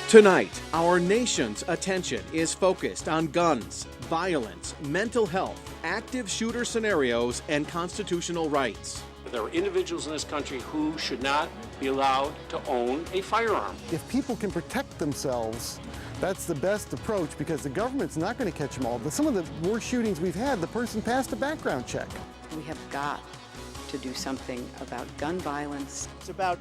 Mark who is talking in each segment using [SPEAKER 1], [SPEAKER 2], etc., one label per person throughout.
[SPEAKER 1] Tonight, our nation's attention is focused on guns, violence, mental health, active shooter scenarios, and constitutional rights.
[SPEAKER 2] There are individuals in this country who should not be allowed to own a firearm.
[SPEAKER 3] If people can protect themselves, that's the best approach because the government's not going to catch them all. But some of the worst shootings we've had, the person passed a background check.
[SPEAKER 4] We have got to do something about gun violence.
[SPEAKER 5] It's about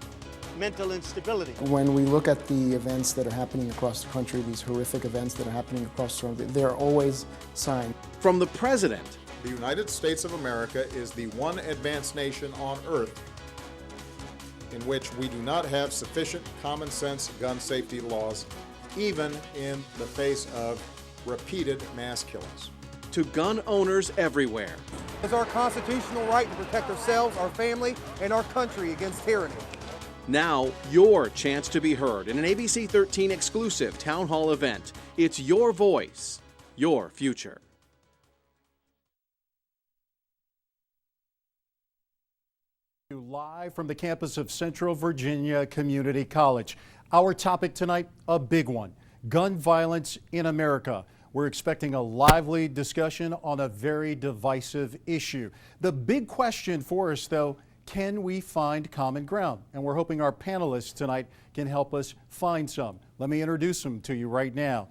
[SPEAKER 5] mental instability.
[SPEAKER 6] When we look at the events that are happening across the country, these horrific events that are happening across the country, there are always signs.
[SPEAKER 1] From the president.
[SPEAKER 7] The United States of America is the one advanced nation on earth in which we do not have sufficient common sense gun safety laws, even in the face of repeated mass killings.
[SPEAKER 1] To gun owners everywhere.
[SPEAKER 5] It's our constitutional right to protect ourselves, our family, and our country against tyranny.
[SPEAKER 1] Now, your chance to be heard in an ABC 13 exclusive town hall event. It's your voice, your future.
[SPEAKER 8] Live from the campus of Central Virginia Community College. Our topic tonight, a big one, gun violence in America. We're expecting a lively discussion on a very divisive issue. The big question for us, though, can we find common ground? And we're hoping our panelists tonight can help us find some. Let me introduce them to you right now.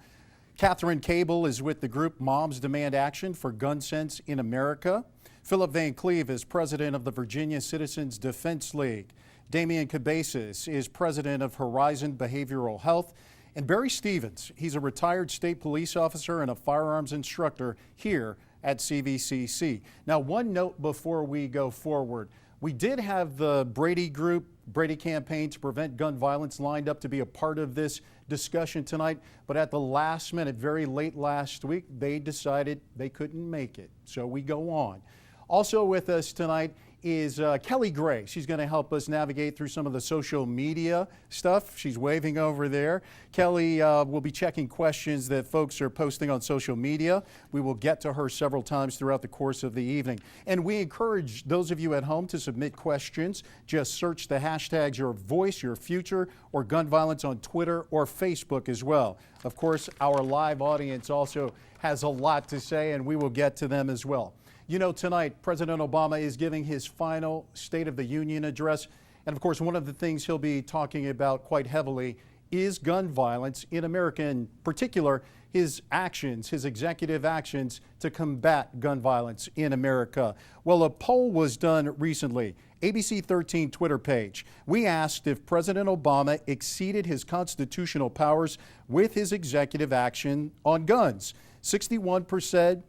[SPEAKER 8] Catherine Cable is with the group Moms Demand Action for Gun Sense in America. Philip Van Cleve is president of the Virginia Citizens Defense League. Damian Cabezas is president of Horizon Behavioral Health. And Barry Stevens, he's a retired state police officer and a firearms instructor here at CVCC. Now, one note before we go forward. We did have the Brady Group, Brady Campaign to Prevent Gun Violence lined up to be a part of this discussion tonight, but at the last minute, very late last week, they decided they couldn't make it. So we go on. Also with us tonight is Kelly Gray. She's going to help us navigate through some of the social media stuff. She's waving over there. Kelly will be checking questions that folks are posting on social media. We will get to her several times throughout the course of the evening. And we encourage those of you at home to submit questions. Just search the hashtags Your Voice, Your Future, or Gun Violence on Twitter or Facebook as well. Of course, our live audience also has a lot to say, and we will get to them as well. You know, tonight, President Obama is giving his final State of the Union address. And of course, one of the things he'll be talking about quite heavily is gun violence in America, in particular, his actions, his executive actions to combat gun violence in America. Well, a poll was done recently, ABC 13 Twitter page. We asked if President Obama exceeded his constitutional powers with his executive action on guns. 61%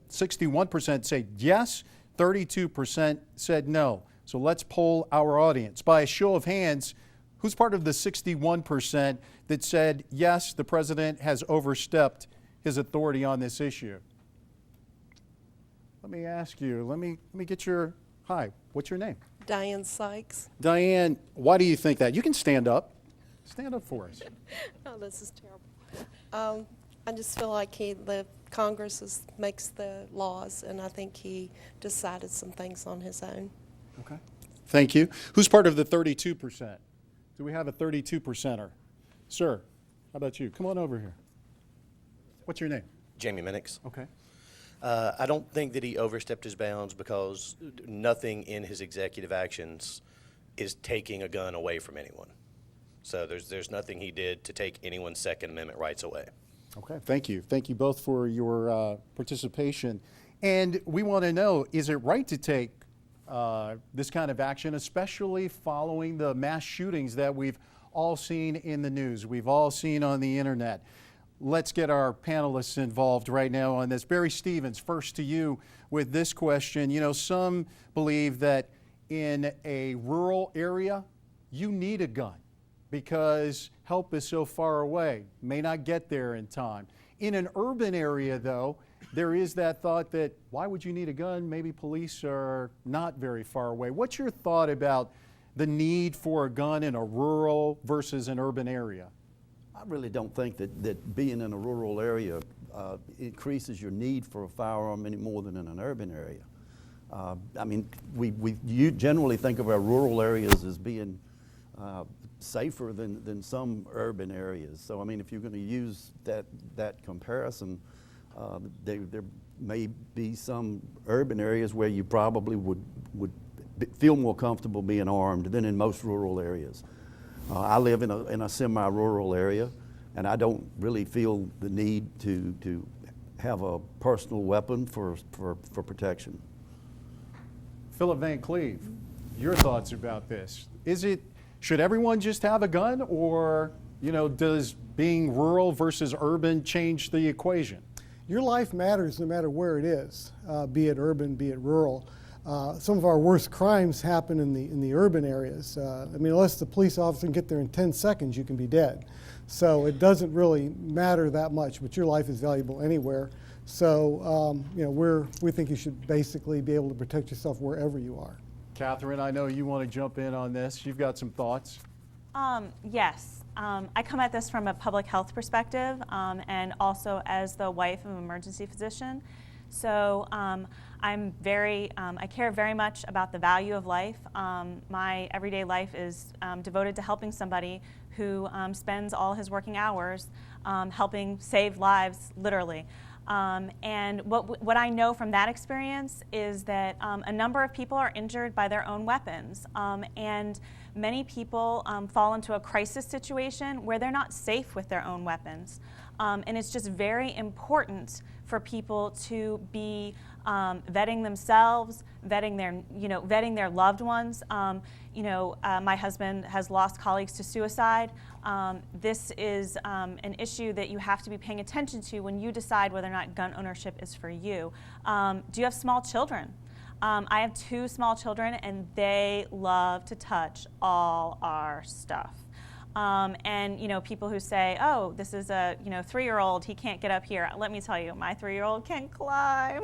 [SPEAKER 8] said yes, 32% said no. So let's poll our audience. By a show of hands, who's part of the 61% that said yes, the president has overstepped his authority on this issue? Let me ask you, let me get your, hi, what's your name?
[SPEAKER 9] Diane Sykes.
[SPEAKER 8] Diane, why do you think that? You can stand up. Stand up for us.
[SPEAKER 9] Oh, this is terrible. I just feel like the Congress makes the laws, and I think he decided some things on his own.
[SPEAKER 8] Okay. Thank you. Who's part of the 32%? Do we have a 32%er? Sir, how about you? Come on over here. What's your name?
[SPEAKER 10] Jamie Minix.
[SPEAKER 8] Okay.
[SPEAKER 10] I don't think that he overstepped his bounds because nothing in his executive actions is taking a gun away from anyone. So there's nothing he did to take anyone's Second Amendment rights away.
[SPEAKER 8] Okay, thank you. Thank you both for your participation. And we want to know, is it right to take this kind of action, especially following the mass shootings that we've all seen in the news, we've all seen on the internet? Let's get our panelists involved right now on this. Barry Stevens, first to you with this question. You know, some believe that in a rural area, you need a gun because help is so far away, may not get there in time. In an urban area, though, there is that thought that why would you need a gun? Maybe police are not very far away. What's your thought about the need for a gun in a rural versus an urban area?
[SPEAKER 11] I really don't think that being in a rural area increases your need for a firearm any more than in an urban area. I mean, you generally think of our rural areas as being safer than some urban areas. So I mean, if you're going to use that comparison, there may be some urban areas where you probably would feel more comfortable being armed than in most rural areas. I live in a semi-rural area, and I don't really feel the need to have a personal weapon for protection.
[SPEAKER 8] Philip Van Cleve, your thoughts about this? Should everyone just have a gun, or does being rural versus urban change the equation?
[SPEAKER 3] Your life matters no matter where it is, be it urban, be it rural. Some of our worst crimes happen in the urban areas. I mean, unless the police officer can get there in 10 seconds, you can be dead. So it doesn't really matter that much, but your life is valuable anywhere. So we think you should basically be able to protect yourself wherever you are.
[SPEAKER 8] Catherine, I know you want to jump in on this. You've got some thoughts.
[SPEAKER 12] Yes. I come at this from a public health perspective and also as the wife of an emergency physician. So I care very much about the value of life. My everyday life is devoted to helping somebody who spends all his working hours helping save lives, literally. And what I know from that experience is that a number of people are injured by their own weapons, and many people fall into a crisis situation where they're not safe with their own weapons. And it's just very important for people to be vetting themselves, vetting their loved ones. My husband has lost colleagues to suicide. This is an issue that you have to be paying attention to when you decide whether or not gun ownership is for you. Do you have small children? I have 2 small children, and they love to touch all our stuff. And people who say, oh, this is a 3-year-old, he can't get up here. Let me tell you, my 3-year-old can climb.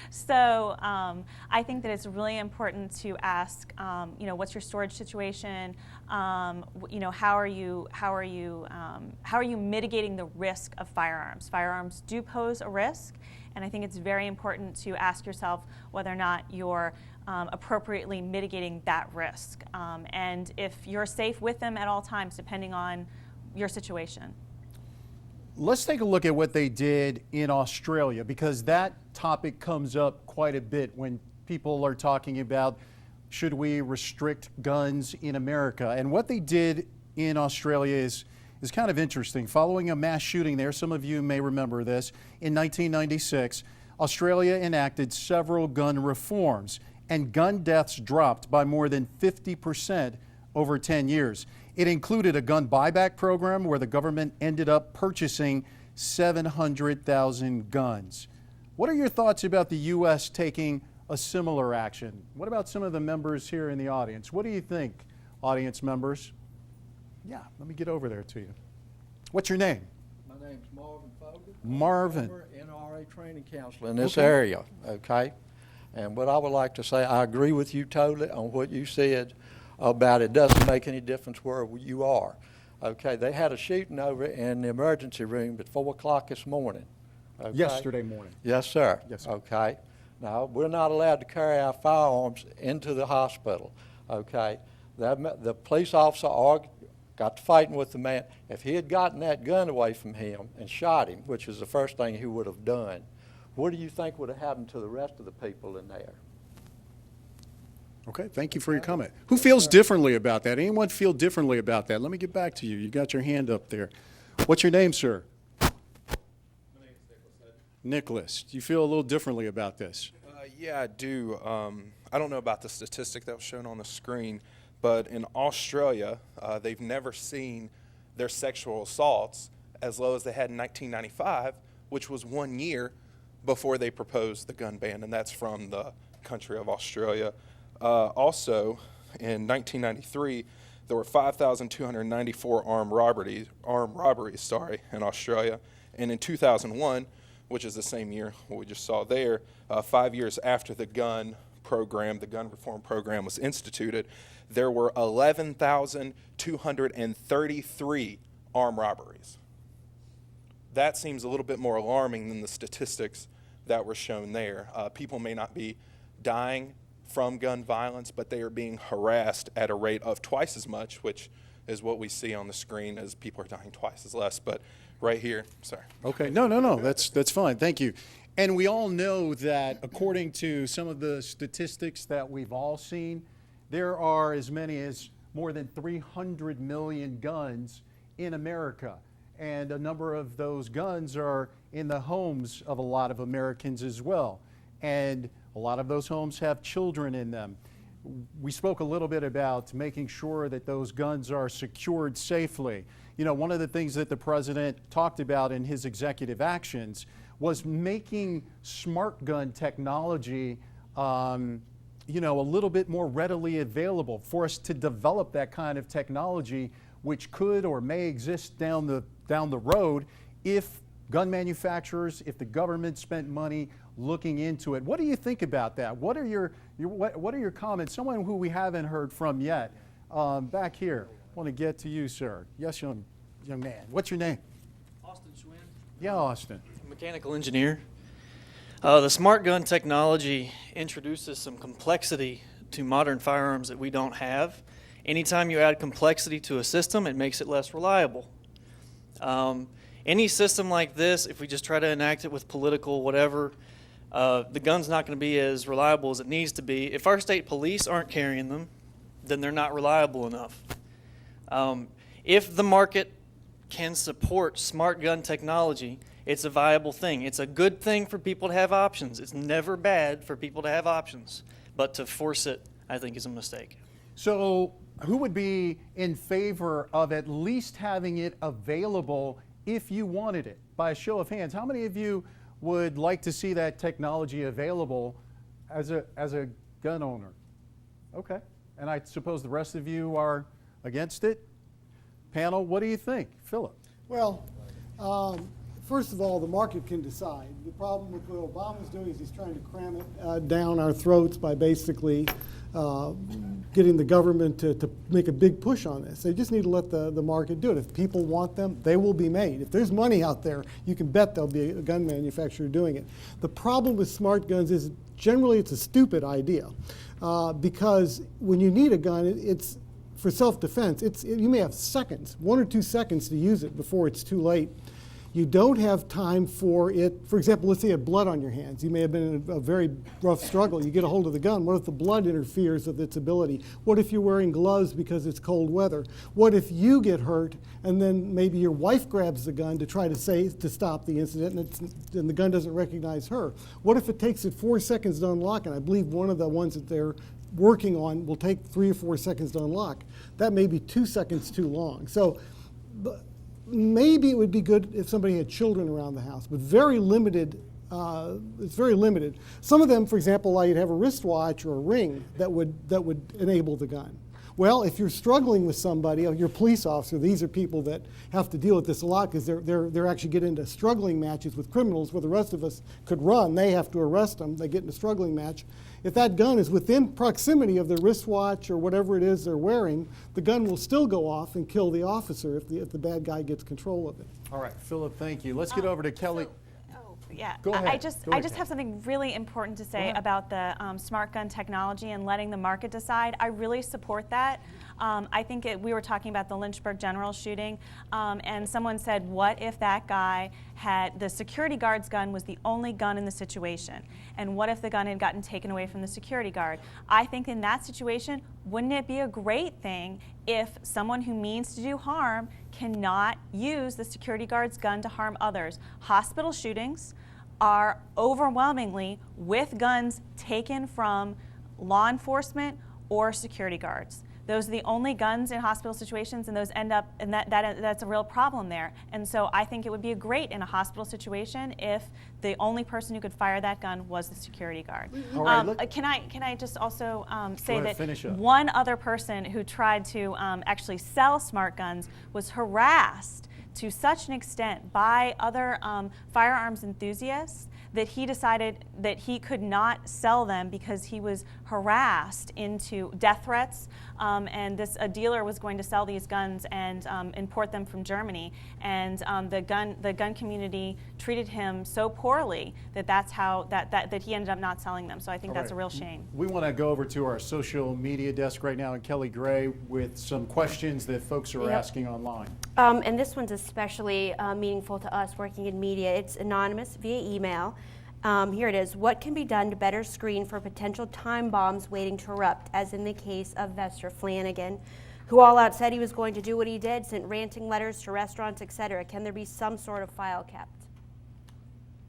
[SPEAKER 12] So I think that it's really important to ask, what's your storage situation? How are you mitigating the risk of firearms? Firearms do pose a risk, and I think it's very important to ask yourself whether or not you're appropriately mitigating that risk, and if you're safe with them at all times, depending on your situation.
[SPEAKER 8] Let's take a look at what they did in Australia, because that topic comes up quite a bit when people are talking about should we restrict guns in America. And what they did in Australia is kind of interesting. Following a mass shooting there, some of you may remember this, in 1996, Australia enacted several gun reforms, and gun deaths dropped by more than 50% over 10 years. It included a gun buyback program where the government ended up purchasing 700,000 guns. What are your thoughts about the U.S. taking a similar action? What about some of the members here in the audience? What do you think, audience members? Yeah, let me get over there to you. What's your name?
[SPEAKER 13] My name's Marvin Fogarty.
[SPEAKER 8] Marvin.
[SPEAKER 13] NRA training counselor in this area, okay? And what I would like to say, I agree with you totally on what you said about it doesn't make any difference where you are. Okay, they had a shooting over in the emergency room at 4 o'clock this morning. Okay?
[SPEAKER 8] Yesterday morning.
[SPEAKER 13] Yes, sir.
[SPEAKER 8] Yes, sir.
[SPEAKER 13] Okay. Now, we're not allowed to carry our firearms into the hospital. Okay. The police officer got to fighting with the man. If he had gotten that gun away from him and shot him, which is the first thing he would have done, what do you think would have happened to the rest of the people in there?
[SPEAKER 8] Okay, thank you for your comment. Who feels differently about that? Anyone feel differently about that? Let me get back to you. You got your hand up there. What's your name, sir?
[SPEAKER 14] My name is Nicholas.
[SPEAKER 8] Nicholas, do you feel a little differently about this?
[SPEAKER 14] Yeah, I do. I don't know about the statistic that was shown on the screen, but in Australia, they've never seen their sexual assaults as low as they had in 1995, which was 1 year before they proposed the gun ban, and that's from the country of Australia. Also, in 1993, there were 5,294 armed robberies in Australia, and in 2001, which is the same year what we just saw there, 5 years after the gun reform program was instituted, there were 11,233 armed robberies. That seems a little bit more alarming than the statistics that were shown there. People may not be dying from gun violence, but they are being harassed at a rate of twice as much, which is what we see on the screen as people are dying twice as less. But right here, sorry.
[SPEAKER 8] Okay, no, that's fine, thank you. And we all know that according to some of the statistics that we've all seen, there are as many as more than 300 million guns in America. And a number of those guns are in the homes of a lot of Americans as well. And a lot of those homes have children in them. We spoke a little bit about making sure that those guns are secured safely. You know, one of the things that the president talked about in his executive actions was making smart gun technology, you know, a little bit more readily available for us to develop that kind of technology, which could or may exist down the road if gun manufacturers, if the government spent money looking into it. What do you think about that? What are your comments? Someone who we haven't heard from yet, back here. I want to get to you, sir. Yes, young man. What's your name?
[SPEAKER 15] Austin Schwinn.
[SPEAKER 8] Yeah, Austin.
[SPEAKER 15] Mechanical engineer. The smart gun technology introduces some complexity to modern firearms that we don't have. Anytime you add complexity to a system, it makes it less reliable. Any system like this, if we just try to enact it with political whatever, the gun's not going to be as reliable as it needs to be. If our state police aren't carrying them, then they're not reliable enough. If the market can support smart gun technology, it's a viable thing. It's a good thing for people to have options. It's never bad for people to have options. But to force it, I think, is a mistake.
[SPEAKER 8] So who would be in favor of at least having it available if you wanted it? By a show of hands, how many of you would like to see that technology available as a gun owner? Okay. And I suppose the rest of you are against it? Panel, what do you think? Philip?
[SPEAKER 3] Well, first of all, the market can decide. The problem with what Obama's doing is he's trying to cram it down our throats by basically getting the government to make a big push on this. They just need to let the market do it. If people want them, they will be made. If there's money out there, you can bet there'll be a gun manufacturer doing it. The problem with smart guns is generally it's a stupid idea because when you need a gun, it's for self-defense. You may have seconds, 1 or 2 seconds to use it before it's too late. You don't have time for it. For example, let's say you have blood on your hands. You may have been in a very rough struggle. You get a hold of the gun. What if the blood interferes with its ability? What if you're wearing gloves because it's cold weather? What if you get hurt and then maybe your wife grabs the gun to try to stop the incident and the gun doesn't recognize her? What if it takes it 4 seconds to unlock? And I believe one of the ones that they're working on will take 3 or 4 seconds to unlock. That may be 2 seconds too long. So maybe it would be good if somebody had children around the house, but very limited. It's very limited. Some of them, for example, allow you to have a wristwatch or a ring that would enable the gun. Well, if you're struggling with somebody, you're a police officer, these are people that have to deal with this a lot because they're actually get into struggling matches with criminals where the rest of us could run. They have to arrest them. They get in a struggling match. If that gun is within proximity of their wristwatch or whatever it is they're wearing, the gun will still go off and kill the officer if the bad guy gets control of it.
[SPEAKER 8] All right, Philip, thank you. Let's get over to Kelly.
[SPEAKER 12] Yeah,
[SPEAKER 8] Go ahead.
[SPEAKER 12] I just have something really important to say about the smart gun technology and letting the market decide. I really support that. I think we were talking about the Lynchburg General shooting, and someone said, what if that guy had, the security guard's gun was the only gun in the situation? And what if the gun had gotten taken away from the security guard? I think in that situation, wouldn't it be a great thing if someone who means to do harm cannot use the security guard's gun to harm others? Hospital shootings are overwhelmingly with guns taken from law enforcement or security guards. Those are the only guns in hospital situations, and those end up, and that's a real problem there. And so I think it would be great in a hospital situation if the only person who could fire that gun was the security guard.
[SPEAKER 8] All right,
[SPEAKER 12] Can I just also say
[SPEAKER 8] ahead,
[SPEAKER 12] that one other person who tried to actually sell smart guns was harassed to such an extent by other firearms enthusiasts that he decided that he could not sell them because he was harassed into death threats, and a dealer was going to sell these guns and import them from Germany, and the gun community treated him so poorly that he ended up not selling them. So I think that's a real shame.
[SPEAKER 8] We want to go over to our social media desk right now, and Kelly Gray with some questions that folks are asking online.
[SPEAKER 16] And this one's especially meaningful to us working in media. It's anonymous via email. Here it is. What can be done to better screen for potential time bombs waiting to erupt, as in the case of Vester Flanagan, who all out said he was going to do what he did, sent ranting letters to restaurants, etc. Can there be some sort of file kept?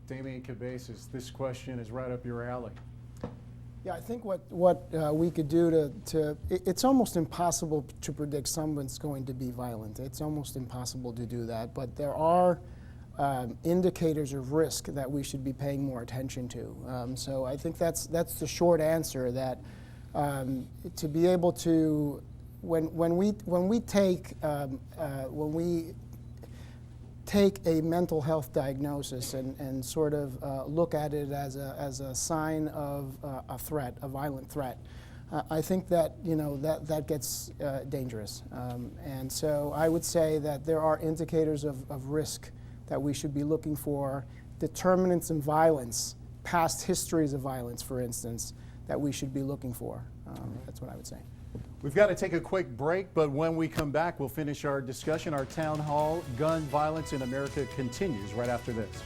[SPEAKER 8] Damian Cabezas, this question is right up your alley.
[SPEAKER 6] Yeah, I think what we could do it's almost impossible to predict someone's going to be violent. It's almost impossible to do that, but there are indicators of risk that we should be paying more attention to. So I think that's the short answer, that to be able to, when we take a mental health diagnosis and sort of look at it as a sign of a threat, a violent threat, I think that that gets dangerous. And so I would say that there are indicators of risk that we should be looking for, determinants in violence, past histories of violence, for instance, that we should be looking for. That's what I would say.
[SPEAKER 8] We've got to take a quick break, but when we come back, we'll finish our discussion. Our town hall, Gun Violence in America, continues right after this.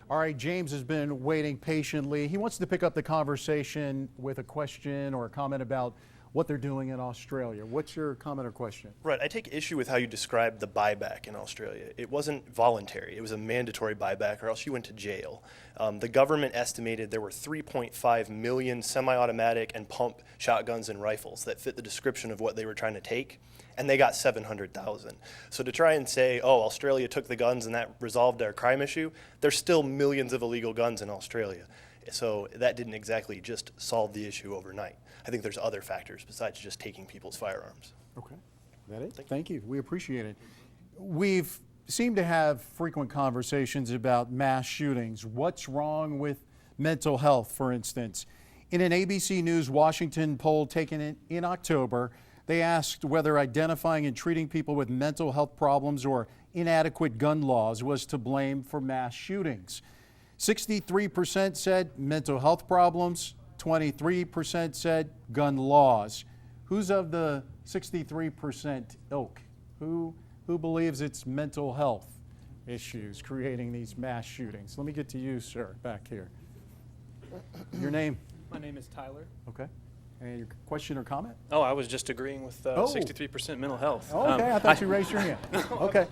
[SPEAKER 8] All right, James has been waiting patiently. He wants to pick up the conversation with a question or a comment about what they're doing in Australia. What's your comment or question?
[SPEAKER 17] Right, I take issue with how you described the buyback in Australia. It wasn't voluntary, it was a mandatory buyback, or else you went to jail. The government estimated there were 3.5 million semi-automatic and pump shotguns and rifles that fit the description of what they were trying to take, and they got 700,000. So to try and say, oh, Australia took the guns and that resolved our crime issue, there's still millions of illegal guns in Australia. So that didn't exactly just solve the issue overnight. I think there's other factors besides just taking people's firearms.
[SPEAKER 8] Okay, that it? Thank you. We appreciate it. We've seemed to have frequent conversations about mass shootings. What's wrong with mental health, for instance? In an ABC News Washington poll taken in October, they asked whether identifying and treating people with mental health problems or inadequate gun laws was to blame for mass shootings. 63% said mental health problems, 23% said gun laws. Who's of the 63% ilk? Who believes it's mental health issues creating these mass shootings? Let me get to you, sir, back here. Your name?
[SPEAKER 18] My name is Tyler.
[SPEAKER 8] Okay. And your question or comment?
[SPEAKER 18] Oh, I was just agreeing with 63% mental health.
[SPEAKER 8] Okay, I thought you raised your hand. Okay.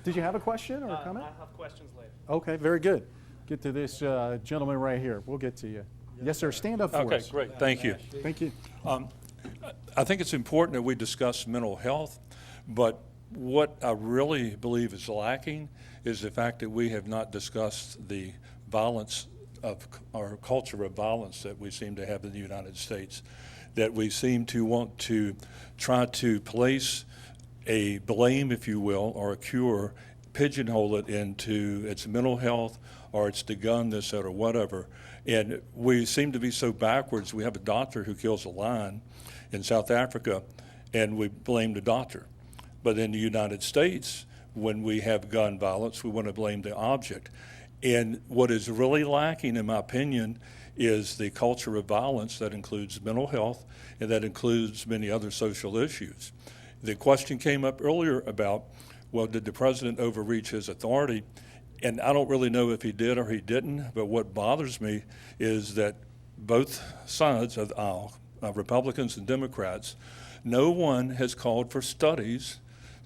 [SPEAKER 8] Did you have a question or a comment?
[SPEAKER 18] I have questions later.
[SPEAKER 8] Okay, very good. Get to this gentleman right here. We'll get to you. Yes, sir. Stand up for us.
[SPEAKER 19] Okay, great. Thank you.
[SPEAKER 8] Thank you.
[SPEAKER 19] I think it's important that we discuss mental health, but what I really believe is lacking is the fact that we have not discussed the violence of our culture of violence that we seem to have in the United States, that we seem to want to try to place a blame, if you will, or a cure, pigeonhole it into it's mental health or it's the gun, this, that, or whatever. And we seem to be so backwards. We have a doctor who kills a lion in South Africa, and we blame the doctor. But in the United States, when we have gun violence, we want to blame the object. And what is really lacking, in my opinion, is the culture of violence that includes mental health and that includes many other social issues. The question came up earlier about, well, did the president overreach his authority? And I don't really know if he did or he didn't, but what bothers me is that both sides of the aisle, Republicans and Democrats, no one has called for studies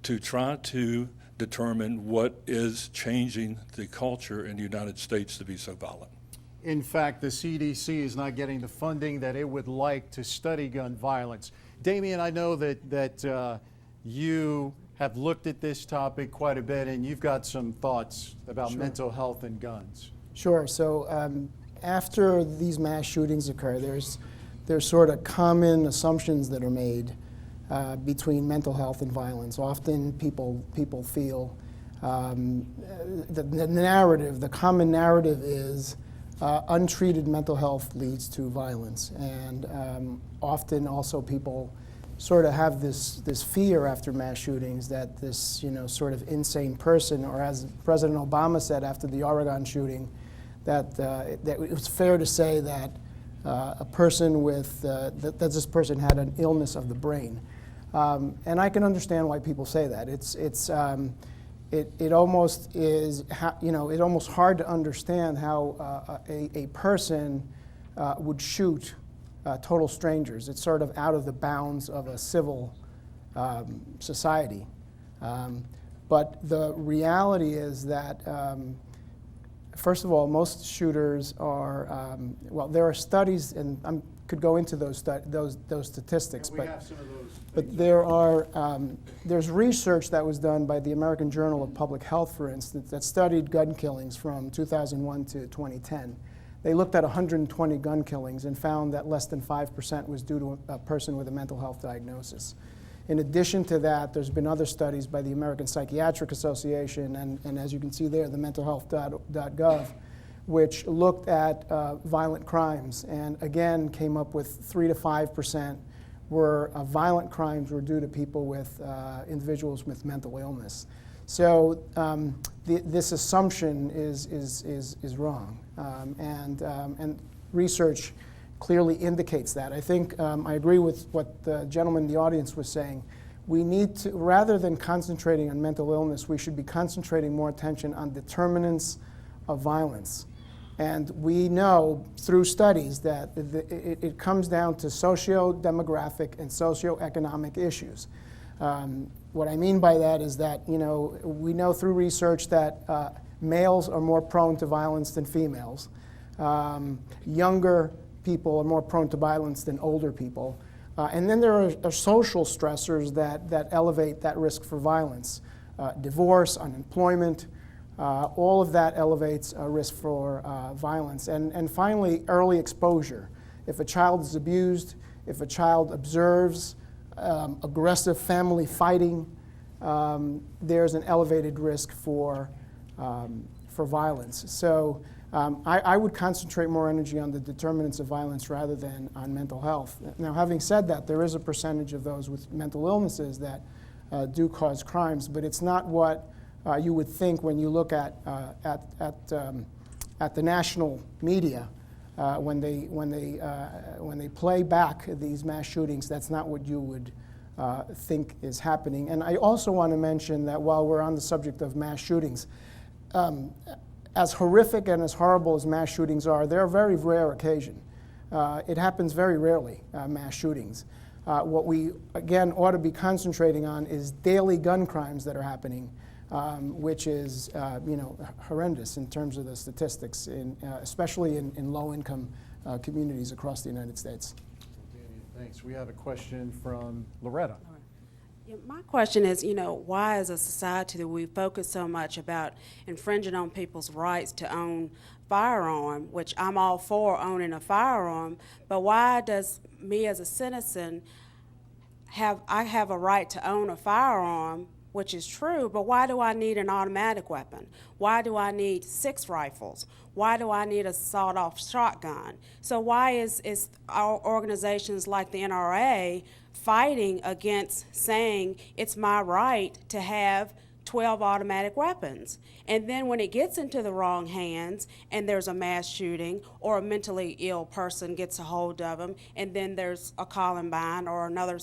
[SPEAKER 19] to try to determine what is changing the culture in the United States to be so violent.
[SPEAKER 8] In fact, the CDC is not getting the funding that it would like to study gun violence. Damien, I know that you have looked at this topic quite a bit, and you've got some thoughts about mental health and guns.
[SPEAKER 6] Sure. So after these mass shootings occur, there's sort of common assumptions that are made between mental health and violence. Often people feel the narrative, the common narrative is untreated mental health leads to violence, and often also people sort of have this fear after mass shootings that this sort of insane person, or as President Obama said after the Oregon shooting, that it was fair to say that a person with that this person had an illness of the brain, and I can understand why people say that. It almost is it's almost hard to understand how a person would shoot total strangers. It's sort of out of the bounds of a civil society. But the reality is that, first of all, most shooters are, well, there are studies, and I could go into those statistics, but there are, there's research that was done by the American Journal of Public Health, for instance, that studied gun killings from 2001 to 2010. They looked at 120 gun killings and found that less than 5% was due to a person with a mental health diagnosis. In addition to that, there's been other studies by the American Psychiatric Association and as you can see there, the mentalhealth.gov, which looked at violent crimes and again came up with 3 to 5% were violent crimes were due to people with individuals with mental illness. So this assumption is wrong, and research clearly indicates that. I think I agree with what the gentleman in the audience was saying. We need to, rather than concentrating on mental illness, we should be concentrating more attention on determinants of violence. And we know through studies that it comes down to socio-demographic and socio-economic issues. What I mean by that is that, we know through research that males are more prone to violence than females. Younger people are more prone to violence than older people. And then there are social stressors that elevate that risk for violence. Divorce, unemployment, all of that elevates a risk for violence. And finally, early exposure. If a child is abused, if a child observes aggressive family fighting, there's an elevated risk for violence. So I would concentrate more energy on the determinants of violence rather than on mental health. Now, having said that, there is a percentage of those with mental illnesses that do cause crimes, but it's not what you would think when you look at the national media. When they play back these mass shootings, that's not what you would think is happening. And I also want to mention that while we're on the subject of mass shootings, as horrific and as horrible as mass shootings are, they're a very rare occasion. It happens very rarely, mass shootings. What we, again, ought to be concentrating on is daily gun crimes that are happening, which is horrendous in terms of the statistics, especially in low-income communities across the United States.
[SPEAKER 8] Thanks. We have a question from Loretta.
[SPEAKER 20] Yeah, my question is, why as a society do we focus so much about infringing on people's rights to own firearm, which I'm all for owning a firearm, but why does me as a citizen I have a right to own a firearm, which is true, but why do I need an automatic weapon? Why do I need 6 rifles? Why do I need a sawed-off shotgun? So why is our organizations like the NRA fighting against saying it's my right to have 12 automatic weapons? And then when it gets into the wrong hands and there's a mass shooting or a mentally ill person gets a hold of them, and then there's a Columbine or another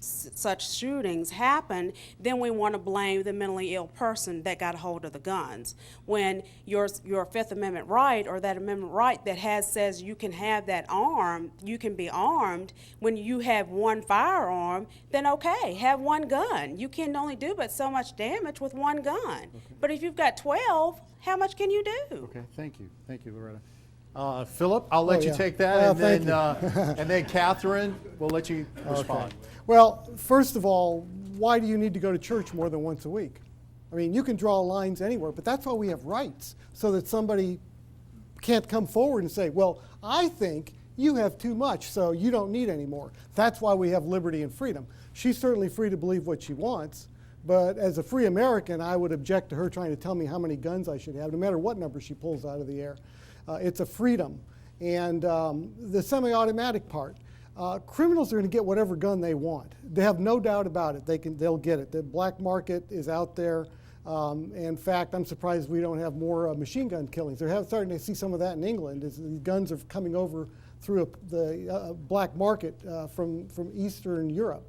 [SPEAKER 20] such shootings happen, then we want to blame the mentally ill person that got a hold of the guns. When your Fifth Amendment right, or that amendment right that says you can have that arm, you can be armed, when you have one firearm, then okay, have one gun. You can only do but so much damage with one gun. Okay. But if you've got 12, how much can you do?
[SPEAKER 8] Okay, thank you, Loretta. Philip, I'll let you take that, and then Catherine, we'll let you respond.
[SPEAKER 3] Okay. Well, first of all, why do you need to go to church more than once a week? I mean, you can draw lines anywhere, but that's why we have rights, so that somebody can't come forward and say, well, I think you have too much, so you don't need any more. That's why we have liberty and freedom. She's certainly free to believe what she wants, but as a free American, I would object to her trying to tell me how many guns I should have, no matter what number she pulls out of the air. It's a freedom. And the semi-automatic part, criminals are going to get whatever gun they want. They have no doubt about it. They'll get it. The black market is out there. In fact, I'm surprised we don't have more machine gun killings. They're starting to see some of that in England. As these guns are coming over through the black market from Eastern Europe.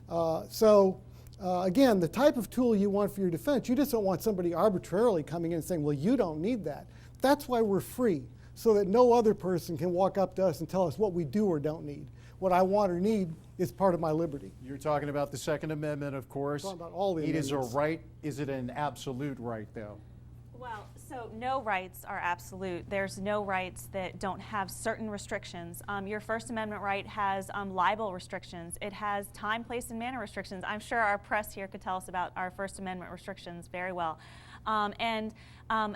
[SPEAKER 3] Again, the type of tool you want for your defense, you just don't want somebody arbitrarily coming in and saying, well, you don't need that. That's why we're free, so that no other person can walk up to us and tell us what we do or don't need. What I want or need is part of my liberty.
[SPEAKER 8] You're talking about the Second Amendment, of course.
[SPEAKER 3] I'm talking about all the
[SPEAKER 8] It is a
[SPEAKER 3] amendments.
[SPEAKER 8] right. Is it an absolute right, though?
[SPEAKER 12] Well, so no rights are absolute. There's no rights that don't have certain restrictions. Your First Amendment right has libel restrictions. It has time, place, and manner restrictions. I'm sure our press here could tell us about our First Amendment restrictions very well.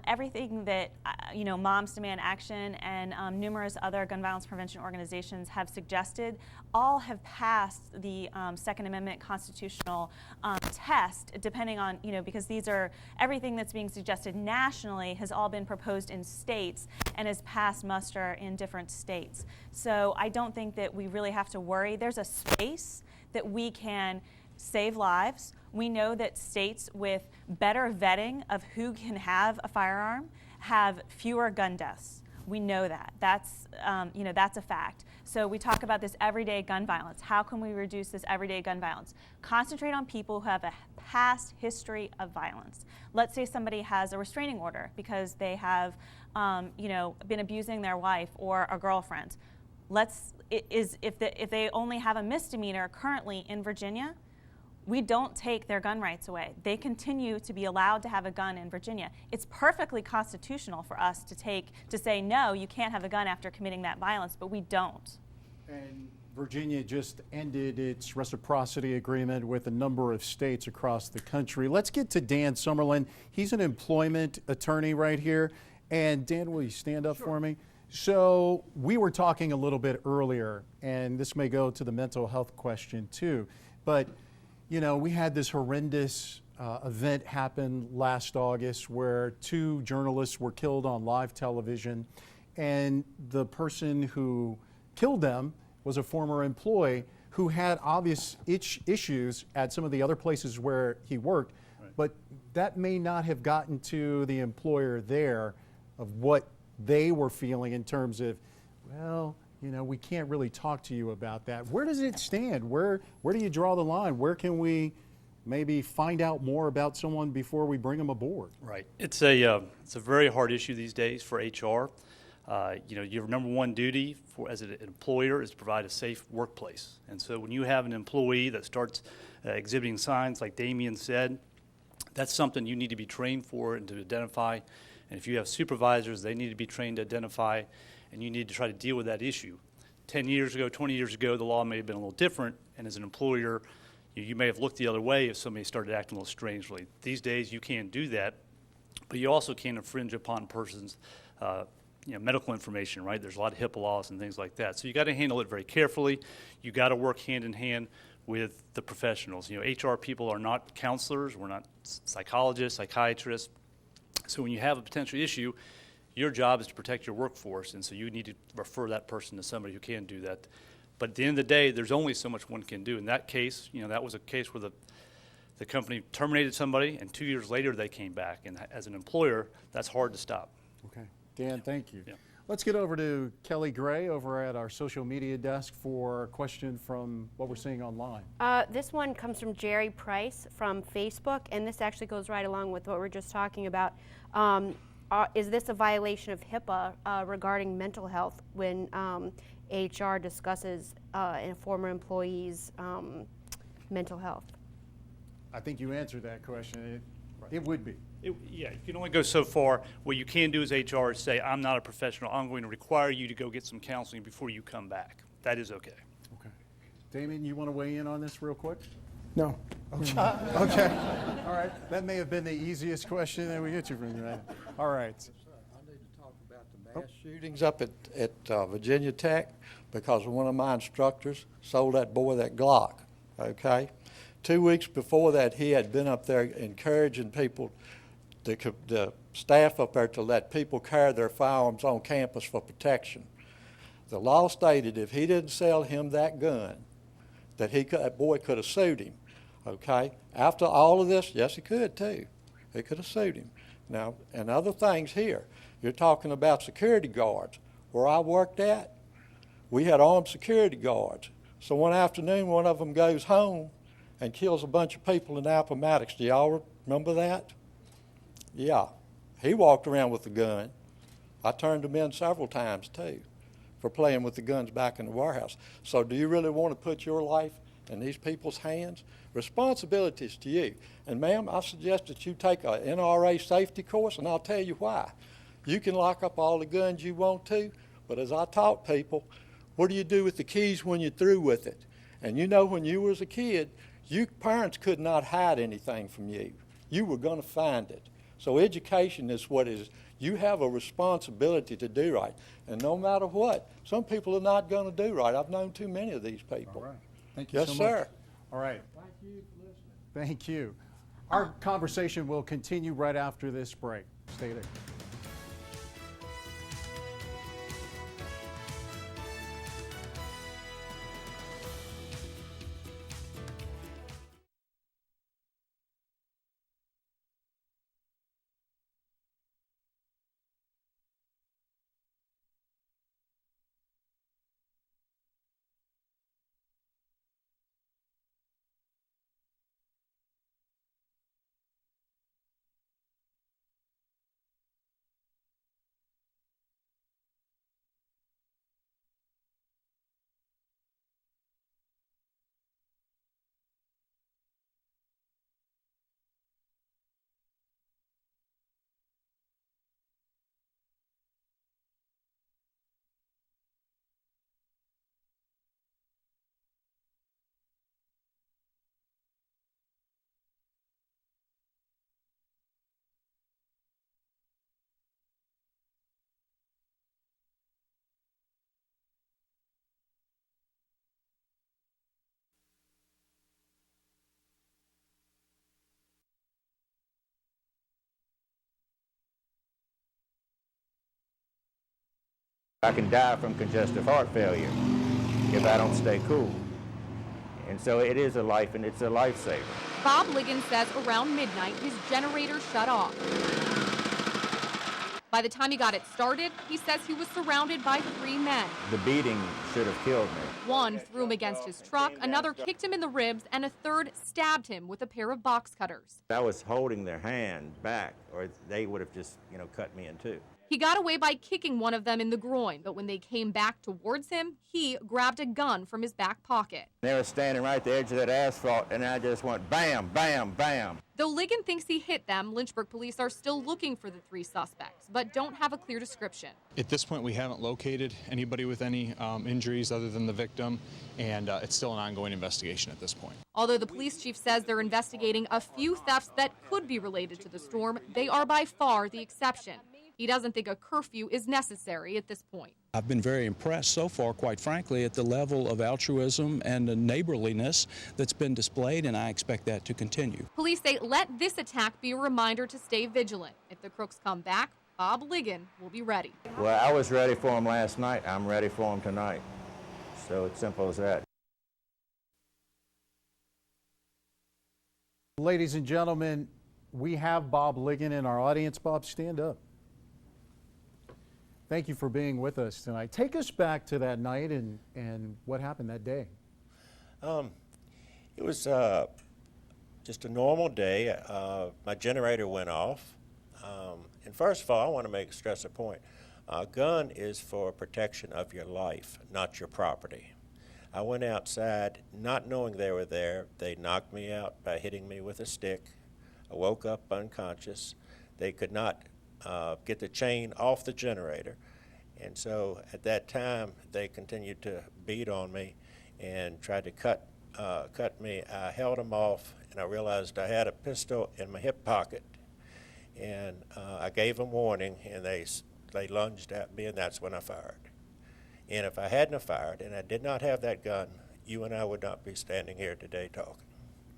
[SPEAKER 12] Everything that, Moms Demand Action and numerous other gun violence prevention organizations have suggested all have passed the Second Amendment constitutional test, depending on, because everything that's being suggested nationally has all been proposed in states and has passed muster in different states. So I don't think that we really have to worry. There's a space that we can save lives. We know that states with better vetting of who can have a firearm have fewer gun deaths. We know that. That's a fact. So we talk about this everyday gun violence. How can we reduce this everyday gun violence? Concentrate on people who have a past history of violence. Let's say somebody has a restraining order because they have, been abusing their wife or a girlfriend. If they only have a misdemeanor currently in Virginia, we don't take their gun rights away. They continue to be allowed to have a gun in Virginia. It's perfectly constitutional for us to say, no, you can't have a gun after committing that violence, but we don't.
[SPEAKER 8] And Virginia just ended its reciprocity agreement with a number of states across the country. Let's get to Dan Summerlin. He's an employment attorney right here. And Dan, will you stand up for me? So we were talking a little bit earlier, and this may go to the mental health question too, but we had this horrendous event happen last August where 2 journalists were killed on live television, and the person who killed them was a former employee who had obvious issues at some of the other places where he worked, but that may not have gotten to the employer there of what they were feeling in terms of, well, we can't really talk to you about that. Where does it stand? Where do you draw the line? Where can we maybe find out more about someone before we bring them aboard?
[SPEAKER 21] Right. It's a very hard issue these days for HR. Your number one duty as an employer is to provide a safe workplace. And so when you have an employee that starts exhibiting signs like Damien said, that's something you need to be trained for and to identify. And if you have supervisors, they need to be trained to identify, and you need to try to deal with that issue. 10 years ago, 20 years ago, the law may have been a little different, and as an employer, you may have looked the other way if somebody started acting a little strangely. These days, you can't do that, but you also can't infringe upon a person's medical information, right? There's a lot of HIPAA laws and things like that. So you got to handle it very carefully. You got to work hand in hand with the professionals. You know, HR people are not counselors, we're not psychologists, psychiatrists. So when you have a potential issue, your job is to protect your workforce, and so you need to refer that person to somebody who can do that. But at the end of the day, there's only so much one can do. In that case, you know, that was a case where the company terminated somebody, and 2 years later they came back. And as an employer, that's hard to stop.
[SPEAKER 8] Okay. Dan, thank you.
[SPEAKER 21] Yeah.
[SPEAKER 8] Let's get over to Kelly Gray over at our social media desk for a question from what we're seeing online.
[SPEAKER 16] This one comes from Jerry Price from Facebook, and this actually goes right along with what we're just talking about. Is this a violation of HIPAA regarding mental health when HR discusses a former employee's mental health?
[SPEAKER 8] I think you answered that question. It would be.
[SPEAKER 21] Yeah, you can only go so far. What you can do as HR is say, I'm not a professional. I'm going to require you to go get some counseling before you come back. That is okay.
[SPEAKER 8] Okay. Damien, you want to weigh in on this real quick?
[SPEAKER 6] No.
[SPEAKER 8] Okay. Okay. All right. That may have been the easiest question that we get you from tonight. All right.
[SPEAKER 13] I need to talk about the mass shootings up at Virginia Tech because one of my instructors sold that boy that Glock, okay? 2 weeks before that, he had been up there encouraging people, the staff up there, to let people carry their firearms on campus for protection. The law stated if he didn't sell him that gun, that boy could have sued him, okay? After all of this, yes, he could too. He could have sued him. Now, and other things here, you're talking about security guards. Where I worked at, we had armed security guards. So one afternoon, one of them goes home and kills a bunch of people in Appomattox. Do y'all remember that? Yeah. He walked around with a gun. I turned him in several times too for playing with the guns back in the warehouse. So do you really want to put your life in these people's hands? Responsibility is to you. And ma'am, I suggest that you take a NRA safety course, and I'll tell you why. You can lock up all the guns you want to, but as I taught people, what do you do with the keys when you're through with it? And you know, when you was a kid, you parents could not hide anything from you. You were going to find it. So education is what is, you have a responsibility to do right. And no matter what, some people are not going to do right. I've known too many of these people.
[SPEAKER 8] All right. Thank you
[SPEAKER 13] yes,
[SPEAKER 8] so
[SPEAKER 13] sir.
[SPEAKER 8] much. All right. Thank you for listening. Thank you. Our conversation will continue right after this break. Stay there.
[SPEAKER 2] I can die from congestive heart failure if I don't stay cool. And so it is a life, and it's a lifesaver.
[SPEAKER 22] Bob Liggins says around midnight, his generator shut off. By the time he got it started, he says he was surrounded by 3 men.
[SPEAKER 2] The beating should have killed me.
[SPEAKER 22] One threw him against his truck, another kicked him in the ribs, and a third stabbed him with a pair of box cutters.
[SPEAKER 2] I was holding their hand back, or they would have just, cut me in two.
[SPEAKER 22] He got away by kicking one of them in the groin, but when they came back towards him, he grabbed a gun from his back pocket.
[SPEAKER 2] They were standing right at the edge of that asphalt, and I just went bam, bam, bam.
[SPEAKER 22] Though Ligon thinks he hit them, Lynchburg police are still looking for the 3 suspects, but don't have a clear description.
[SPEAKER 23] At this point, we haven't located anybody with any injuries other than the victim, and it's still an ongoing investigation at this point.
[SPEAKER 22] Although the police chief says they're investigating a few thefts that could be related to the storm, they are by far the exception. He doesn't think a curfew is necessary at this point.
[SPEAKER 4] I've been very impressed so far, quite frankly, at the level of altruism and the neighborliness that's been displayed, and I expect that to continue.
[SPEAKER 22] Police say let this attack be a reminder to stay vigilant. If the crooks come back, Bob Ligon will be ready.
[SPEAKER 2] Well, I was ready for him last night. I'm ready for him tonight. So it's simple as that.
[SPEAKER 8] Ladies and gentlemen, we have Bob Ligon in our audience. Bob, stand up. Thank you for being with us tonight. Take us back to that night and what happened that day.
[SPEAKER 5] It was just a normal day. My generator went off. And first of all, I want to stress a point. A gun is for protection of your life, not your property. I went outside not knowing they were there. They knocked me out by hitting me with a stick. I woke up unconscious. They could not get the chain off the generator. And so at that time, they continued to beat on me and tried to cut me. I held them off, and I realized I had a pistol in my hip pocket. And I gave them warning, and they lunged at me, and that's when I fired. And if I hadn't have fired, and I did not have that gun, you and I would not be standing here today talking.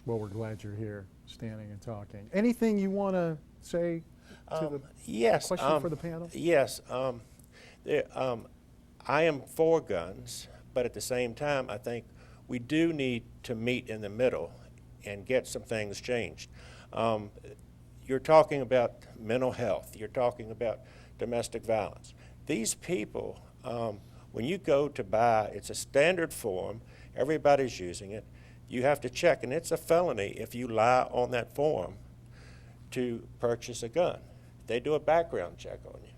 [SPEAKER 8] Well, we're glad you're here, standing and talking. Anything you want to say to the question for the panel?
[SPEAKER 5] Yes. I am for guns, but at the same time, I think we do need to meet in the middle and get some things changed. You're talking about mental health. You're talking about domestic violence. These people, when you go to buy, it's a standard form. Everybody's using it. You have to check, and it's a felony if you lie on that form to purchase a gun. They do a background check on you.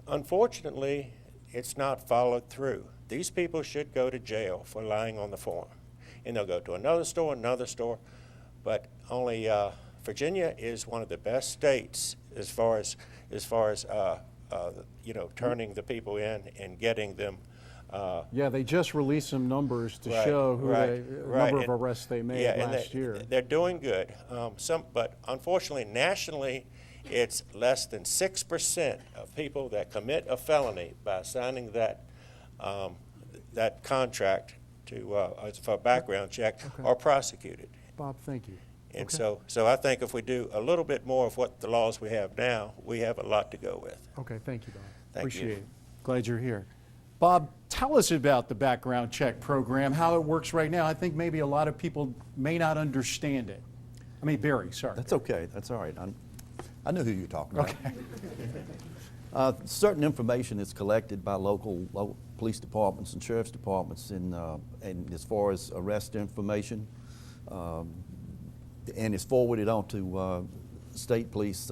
[SPEAKER 5] Unfortunately, it's not followed through. These people should go to jail for lying on the form. And they'll go to another store, but only Virginia is one of the best states as far as turning the people in and getting them.
[SPEAKER 8] Yeah, they just released some numbers to show number of arrests they made last year.
[SPEAKER 5] They're doing good. But unfortunately, nationally, it's less than 6% of people that commit a felony by signing that contract for a background check are prosecuted.
[SPEAKER 8] Bob, thank you.
[SPEAKER 5] And so I think if we do a little bit more of what the laws we have now, we have a lot to go with.
[SPEAKER 8] Okay, thank you, Bob.
[SPEAKER 5] Thank
[SPEAKER 8] Appreciate
[SPEAKER 5] you.
[SPEAKER 8] it. Glad you're here. Bob, tell us about the background check program, how it works right now. I think maybe a lot of people may not understand it. I mean, Barry, sorry.
[SPEAKER 11] That's okay. That's all right. I know who you're talking about. Okay. Certain information is collected by local police departments and sheriff's departments and as far as arrest information, and is forwarded on to state police,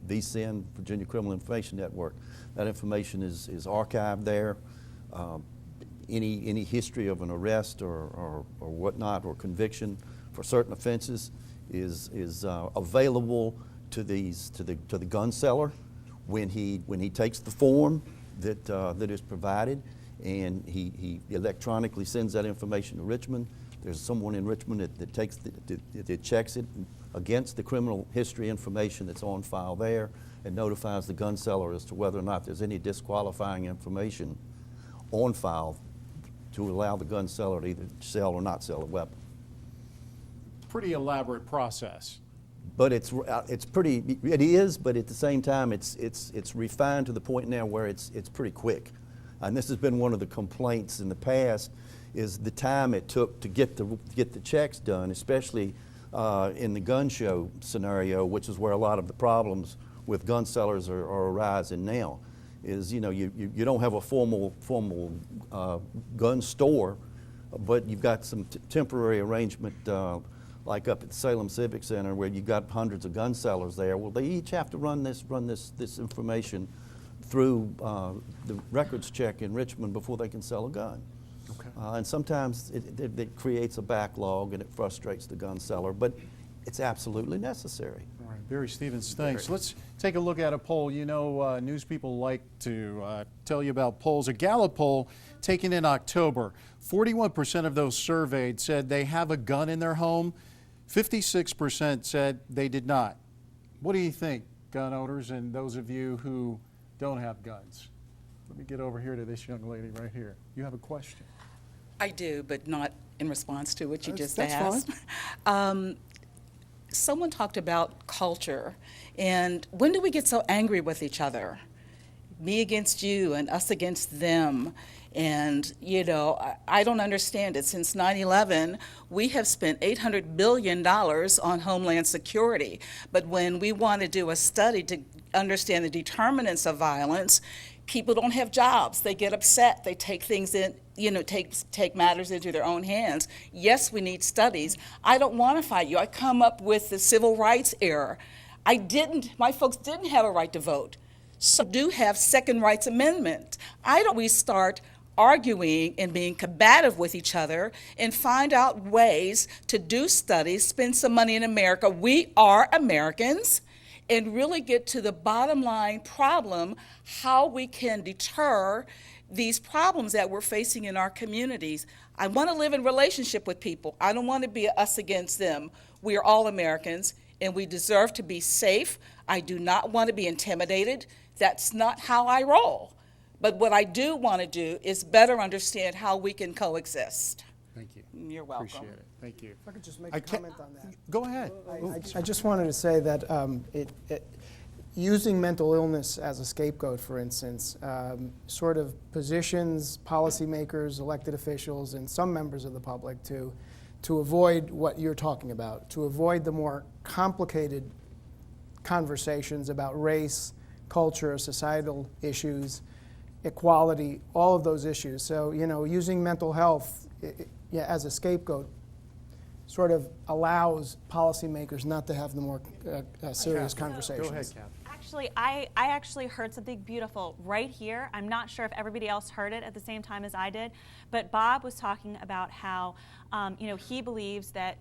[SPEAKER 11] VCIN, Virginia Criminal Information Network. That information is archived there. Any history of an arrest or whatnot or conviction for certain offenses is available to the gun seller when he takes the form that is provided, and he electronically sends that information to Richmond. There's someone in Richmond that checks it against the criminal history information that's on file there and notifies the gun seller as to whether or not there's any disqualifying information on file to allow the gun seller to either sell or not sell a weapon.
[SPEAKER 8] Pretty elaborate process.
[SPEAKER 11] But it is, but at the same time, it's refined to the point now where it's pretty quick. And this has been one of the complaints in the past, is the time it took to get the checks done, especially in the gun show scenario, which is where a lot of the problems with gun sellers are arising now. Is you don't have a formal gun store, but you've got some temporary arrangement. Like up at the Salem Civic Center, where you've got hundreds of gun sellers there. Well, they each have to run this information through the records check in Richmond before they can sell a gun. Okay. And sometimes it creates a backlog and it frustrates the gun seller, but it's absolutely necessary.
[SPEAKER 8] All right, Barry Stevens, thanks. Let's take a look at a poll. You know, news people like to tell you about polls. A Gallup poll taken in October, 41% of those surveyed said they have a gun in their home. 56% said they did not. What do you think? gun owners and those of you who don't have guns. Let me get over here to this young lady right here. You have a question?
[SPEAKER 1] I do, but not in response to what you just
[SPEAKER 8] That's
[SPEAKER 1] asked. Someone talked about culture, and when do we get so angry with each other? Me against you and us against them. And, you know, I don't understand it. Since 9/11, we have spent $800 billion on Homeland Security. But when we want to do a study to understand the determinants of violence, people don't have jobs. They get upset. They take things in, you know, take matters into their own hands. Yes, we need studies. I don't want to fight you. I come up with the civil rights era. My folks didn't have a right to vote. So do have second rights amendment. We start arguing and being combative with each other and find out ways to do studies, spend some money in America. We are Americans, and really get to the bottom line problem, how we can deter these problems that we're facing in our communities. I want to live in relationship with people. I don't want to be us against them. We are all Americans, and we deserve to be safe. I do not want to be intimidated. That's not how I roll. But what I do want to do is better understand how we can coexist.
[SPEAKER 8] Thank you.
[SPEAKER 1] You're welcome.
[SPEAKER 8] Appreciate it. Thank you.
[SPEAKER 6] If I could just make a comment on that.
[SPEAKER 8] Go ahead.
[SPEAKER 6] I just wanted to say that using mental illness as a scapegoat, for instance, sort of positions policymakers, elected officials, and some members of the public to avoid what you're talking about, to avoid the more complicated conversations about race, culture, societal issues, equality, all of those issues. So, you know, using mental health as a scapegoat sort of allows policymakers not to have the more serious conversations.
[SPEAKER 8] Go ahead, Kathy.
[SPEAKER 12] Actually, I actually heard something beautiful right here. I'm not sure if everybody else heard it at the same time as I did, but Bob was talking about how he believes that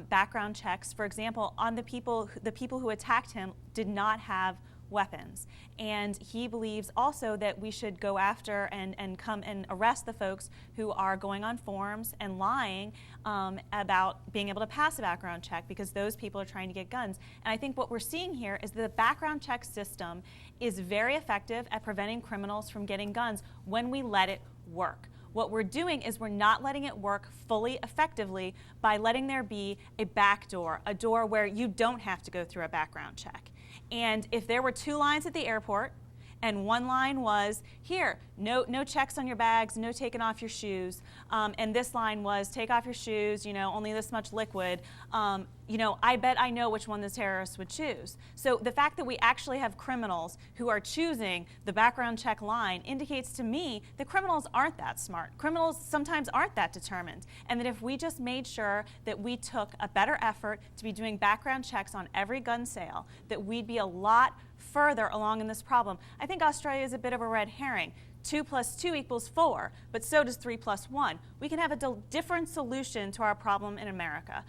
[SPEAKER 12] background checks, for example, on the people who attacked him did not have weapons. And he believes also that we should go after and come and arrest the folks who are going on forms and lying about being able to pass a background check, because those people are trying to get guns. And I think what we're seeing here is that the background check system is very effective at preventing criminals from getting guns when we let it work. What we're doing is we're not letting it work fully effectively by letting there be a back door, a door where you don't have to go through a background check. And if there were two lines at the airport, and one line was, here, no checks on your bags, no taking off your shoes, and this line was, take off your shoes, only this much liquid, I bet I know which one the terrorists would choose. So the fact that we actually have criminals who are choosing the background check line indicates to me that criminals aren't that smart. Criminals sometimes aren't that determined. And that if we just made sure that we took a better effort to be doing background checks on every gun sale, that we'd be a lot further along in this problem. I think Australia is a bit of a red herring. 2 + 2 = 4, but so does 3 + 1. We can have a different solution to our problem in America.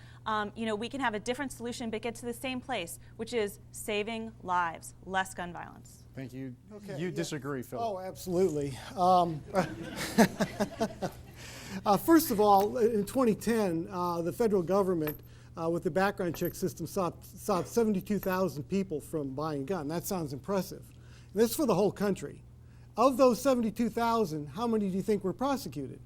[SPEAKER 12] We can have a different solution but get to the same place, which is saving lives, less gun violence.
[SPEAKER 8] Thank you. Okay, you disagree, Phil?
[SPEAKER 3] Oh, absolutely. First of all, in 2010, the federal government with the background check system stopped 72,000 people from buying a gun. That sounds impressive. And this is for the whole country. Of those 72,000, how many do you think were prosecuted?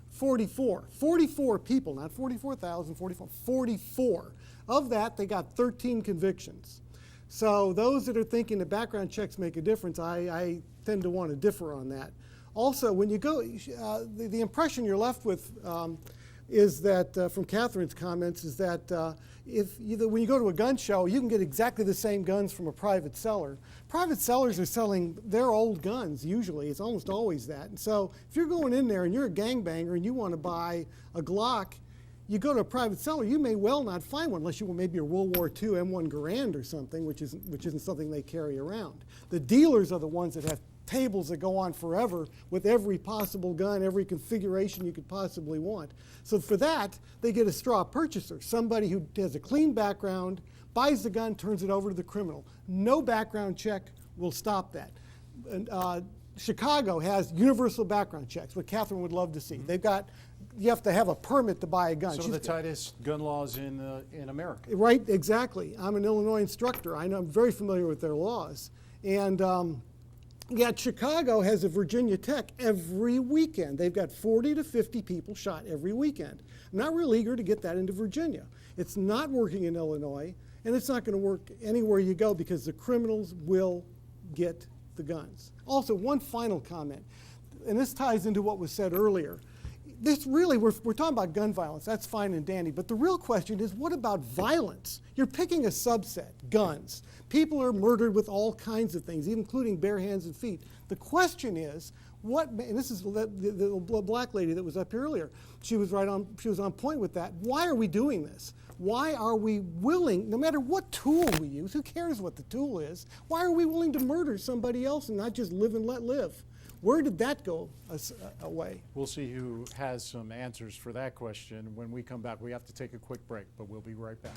[SPEAKER 3] 44. 44 people, not 44,000, 44. 44. Of that, they got 13 convictions. So those that are thinking that background checks make a difference, I tend to want to differ on that. Also, when you go, the impression you're left with is that, from Catherine's comments, is that when you go to a gun show, you can get exactly the same guns from a private seller. Private sellers are selling their old guns, usually. It's almost always that. And so if you're going in there and you're a gangbanger and you want to buy a Glock, you go to a private seller, you may well not find one unless you want maybe a World War II M1 Garand or something, which isn't something they carry around. The dealers are the ones that have tables that go on forever with every possible gun, every configuration you could possibly want. So for that, they get a straw purchaser, somebody who has a clean background, buys the gun, turns it over to the criminal. No background check will stop that. And, Chicago has universal background checks, what Catherine would love to see. They've got you have to have a permit to buy a gun.
[SPEAKER 8] Some of the tightest gun laws in America.
[SPEAKER 3] Right, exactly. I'm an Illinois instructor. I'm very familiar with their laws. And yet Chicago has a Virginia Tech every weekend. They've got 40 to 50 people shot every weekend. I'm not real eager to get that into Virginia. It's not working in Illinois, and it's not going to work anywhere you go because the criminals will get the guns. Also, one final comment, and this ties into what was said earlier. This really, we're talking about gun violence, that's fine and dandy, but the real question is, what about violence? You're picking a subset, guns. People are murdered with all kinds of things, including bare hands and feet. The question is, and this is the black lady that was up here earlier, she was on point with that. Why are we doing this? Why are we willing, no matter what tool we use, who cares what the tool is, why are we willing to murder somebody else and not just live and let live? Where did that go away?
[SPEAKER 8] We'll see who has some answers for that question. When we come back, we have to take a quick break, but we'll be right back.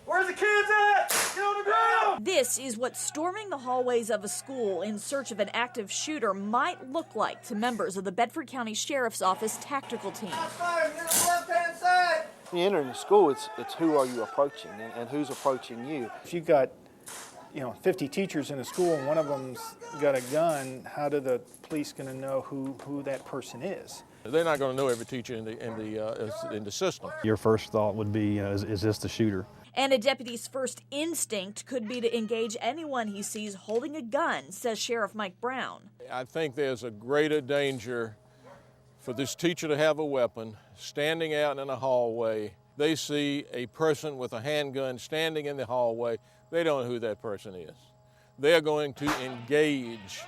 [SPEAKER 7] Where's the kids at? Get on the ground! This is what storming the hallways of a school in search of an active shooter might look like to members of the Bedford County Sheriff's Office tactical team.
[SPEAKER 9] When you enter in the school, it's who are you approaching and who's approaching you.
[SPEAKER 18] If you've got 50 teachers in a school and one of them's got a gun, how do the police going to know who that person is?
[SPEAKER 10] They're not going to know every teacher in the system.
[SPEAKER 24] Your first thought would be, is this the shooter?
[SPEAKER 7] And a deputy's first instinct could be to engage anyone he sees holding a gun, says Sheriff Mike Brown.
[SPEAKER 10] I think there's a greater danger for this teacher to have a weapon standing out in a hallway. They see a person with a handgun standing in the hallway. They don't know who that person is. They're going to engage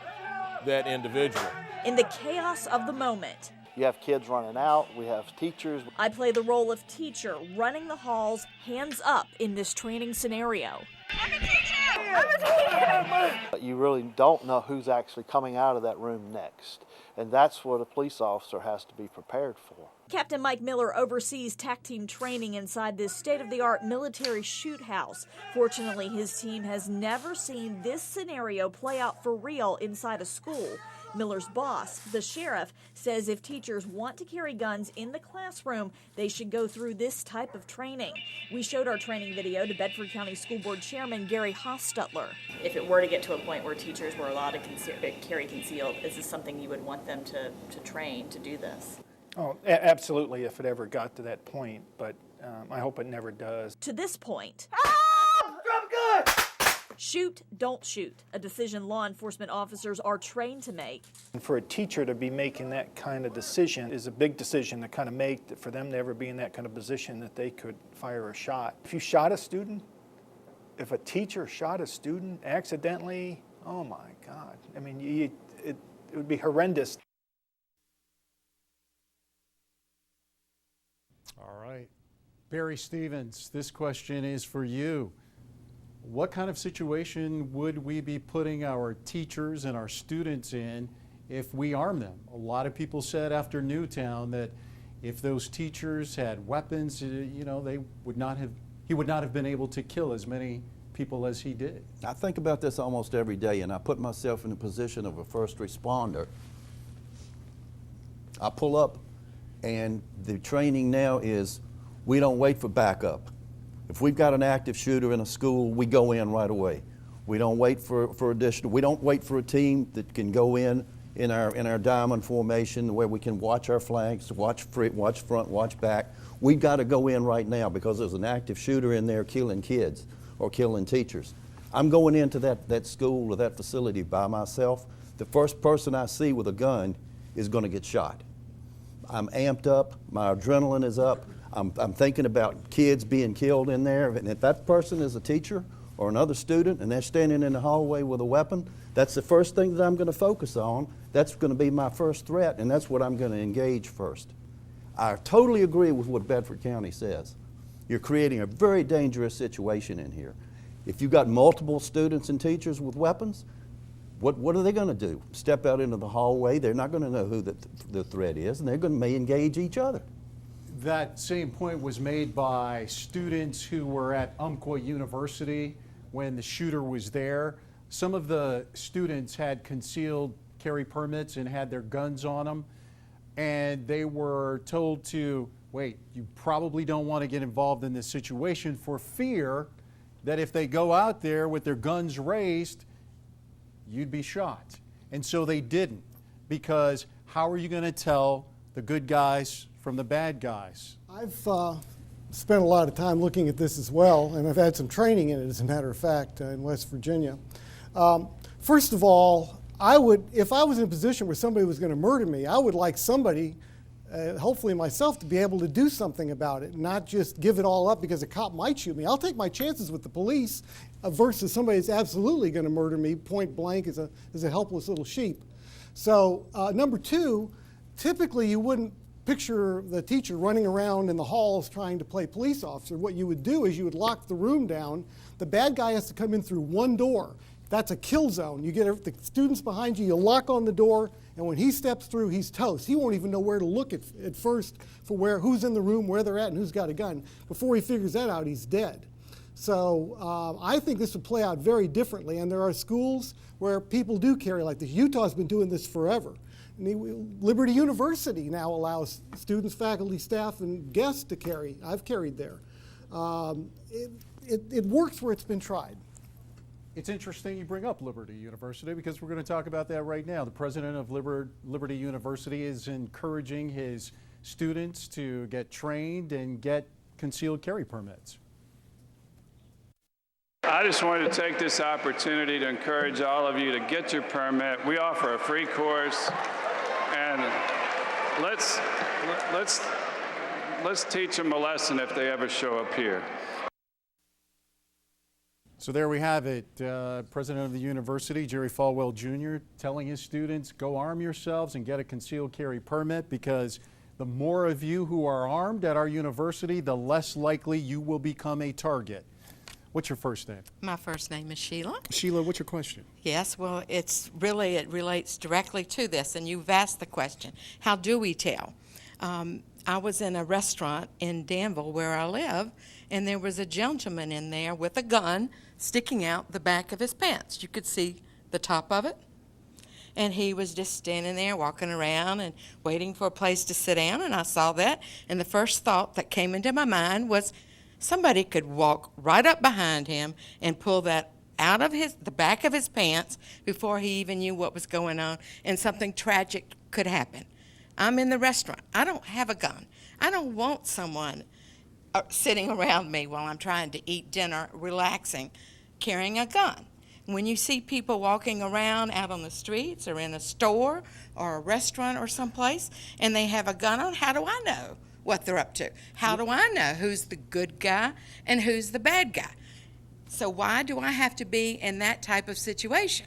[SPEAKER 10] that individual.
[SPEAKER 7] In the chaos of the moment,
[SPEAKER 9] you have kids running out, we have teachers.
[SPEAKER 7] I play the role of teacher running the halls, hands up in this training scenario. I'm a teacher!
[SPEAKER 9] But you really don't know who's actually coming out of that room next. And that's what a police officer has to be prepared for.
[SPEAKER 7] Captain Mike Miller oversees TAC team training inside this state-of-the-art military shoot house. Fortunately, his team has never seen this scenario play out for real inside a school. Miller's boss, the sheriff, says if teachers want to carry guns in the classroom, they should go through this type of training. We showed our training video to Bedford County School Board Chairman Gary Hostetler.
[SPEAKER 25] If it were to get to a point where teachers were allowed to carry concealed, is this something you would want them to train to do this?
[SPEAKER 18] Oh, absolutely, if it ever got to that point, but I hope it never does.
[SPEAKER 7] To this point, drop a gun! Shoot, don't shoot, a decision law enforcement officers are trained to make.
[SPEAKER 18] And for a teacher to be making that kind of decision is a big decision to kind of make, for them to ever be in that kind of position that they could fire a shot. If you shot a student, if a teacher shot a student accidentally, oh my God. I mean, it would be horrendous.
[SPEAKER 8] All right. Barry Stevens, this question is for you. What kind of situation would we be putting our teachers and our students in if we arm them? A lot of people said after Newtown that if those teachers had weapons, he would not have been able to kill as many people as he did.
[SPEAKER 11] I think about this almost every day, and I put myself in the position of a first responder. I pull up And the training now is we don't wait for backup. If we've got an active shooter in a school, we go in right away. We don't wait for additional. We don't wait for a team that can go in our diamond formation where we can watch our flanks, watch front, watch back. We've got to go in right now because there's an active shooter in there killing kids or killing teachers. I'm going into that school or that facility by myself. The first person I see with a gun is going to get shot. I'm amped up. My adrenaline is up. I'm thinking about kids being killed in there. And if that person is a teacher or another student and they're standing in the hallway with a weapon, that's the first thing that I'm going to focus on. That's going to be my first threat, and that's what I'm going to engage first. I totally agree with what Bedford County says. You're creating a very dangerous situation in here. If you've got multiple students and teachers with weapons, what are they going to do? Step out into the hallway? They're not going to know who the threat is, and they're going to may engage each other.
[SPEAKER 8] That same point was made by students who were at Umpqua University when the shooter was there. Some of the students had concealed carry permits and had their guns on them, and they were told to, wait, you probably don't want to get involved in this situation for fear that if they go out there with their guns raised, you'd be shot. And so they didn't, because how are you going to tell the good guys from the bad guys?
[SPEAKER 3] I've spent a lot of time looking at this as well, and I've had some training in it, as a matter of fact, in West Virginia. First of all, if I was in a position where somebody was going to murder me, I would like somebody, hopefully myself, to be able to do something about it, not just give it all up because a cop might shoot me. I'll take my chances with the police versus somebody that's absolutely going to murder me point blank as a helpless little sheep. So number two, typically you wouldn't picture the teacher running around in the halls trying to play police officer. What you would do is you would lock the room down. The bad guy has to come in through one door. That's a kill zone. You get the students behind you, you lock on the door, and when he steps through, he's toast. He won't even know where to look at first for who's in the room, where they're at, and who's got a gun. Before he figures that out, he's dead. So I think this would play out very differently, and there are schools where people do carry like this. Utah's been doing this forever. Liberty University now allows students, faculty, staff, and guests to carry. I've carried there. It works where it's been tried.
[SPEAKER 8] It's interesting you bring up Liberty University because we're going to talk about that right now. The president of Liberty University is encouraging his students to get trained and get concealed carry permits.
[SPEAKER 14] I just wanted to take this opportunity to encourage all of you to get your permit. We offer a free course, and let's teach them a lesson if they ever show up here.
[SPEAKER 8] So there we have it. President of the university, Jerry Falwell Jr., telling his students, go arm yourselves and get a concealed carry permit, because the more of you who are armed at our university, the less likely you will become a target. What's your first name?
[SPEAKER 15] My first name is Sheila.
[SPEAKER 8] Sheila, what's your question?
[SPEAKER 15] Yes, well, it relates directly to this, and you've asked the question, how do we tell? I was in a restaurant in Danville where I live, and there was a gentleman in there with a gun sticking out the back of his pants. You could see the top of it. And he was just standing there walking around and waiting for a place to sit down, and I saw that, and the first thought that came into my mind was somebody could walk right up behind him and pull that out of the back of his pants before he even knew what was going on, and something tragic could happen. I'm in the restaurant. I don't have a gun. I don't want someone sitting around me while I'm trying to eat dinner, relaxing, carrying a gun. When you see people walking around out on the streets or in a store or a restaurant or someplace and they have a gun on, how do I know what they're up to? How do I know who's the good guy and who's the bad guy? So why do I have to be in that type of situation?